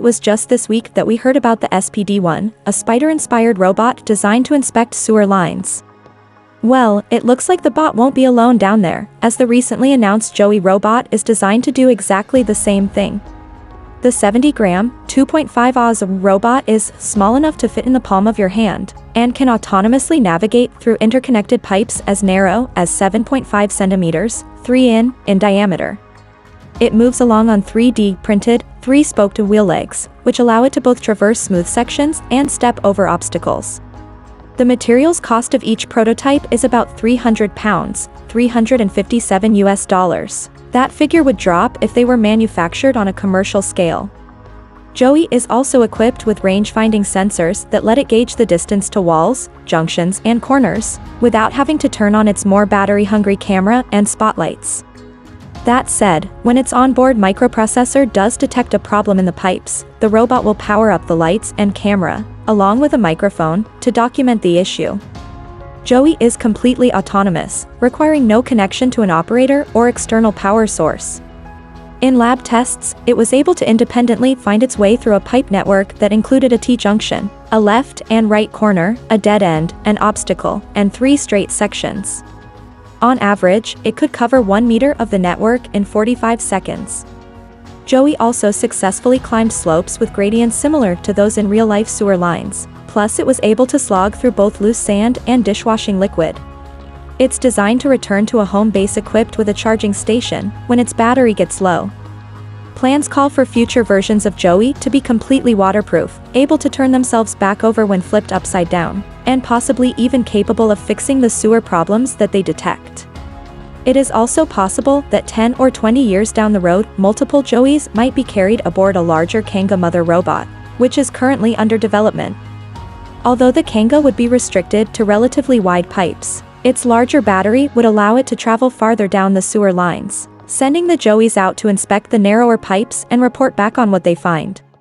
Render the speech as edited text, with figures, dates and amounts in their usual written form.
It was just this week that we heard about the SPD-1, a spider-inspired robot designed to inspect sewer lines. Well, it looks like the bot won't be alone down there, as the recently announced Joey robot is designed to do exactly the same thing. The 70-gram, 2.5 Oz robot is small enough to fit in the palm of your hand, and can autonomously navigate through interconnected pipes as narrow as 7.5 centimeters, 3 in diameter. It moves along on 3D printed, 3-spoked wheel legs, which allow it to both traverse smooth sections and step over obstacles. The materials cost of each prototype is about £300, $357 US. That figure would drop if they were manufactured on a commercial scale. Joey is also equipped with range-finding sensors that let it gauge the distance to walls, junctions, and corners, without having to turn on its more battery-hungry camera and spotlights. That said, when its onboard microprocessor does detect a problem in the pipes, the robot will power up the lights and camera, along with a microphone, to document the issue. Joey is completely autonomous, requiring no connection to an operator or external power source. In lab tests, it was able to independently find its way through a pipe network that included a T-junction, a left and right corner, a dead end, an obstacle, and 3 straight sections. On average, it could cover 1 meter of the network in 45 seconds. Joey also successfully climbed slopes with gradients similar to those in real-life sewer lines. Plus, it was able to slog through both loose sand and dishwashing liquid. It's designed to return to a home base equipped with a charging station when its battery gets low. Plans call for future versions of Joey to be completely waterproof, able to turn themselves back over when flipped upside down, and possibly even capable of fixing the sewer problems that they detect. It is also possible that 10 or 20 years down the road, multiple Joeys might be carried aboard a larger Kanga mother robot, which is currently under development. Although the Kanga would be restricted to relatively wide pipes, its larger battery would allow it to travel farther down the sewer lines, sending the Joeys out to inspect the narrower pipes and report back on what they find.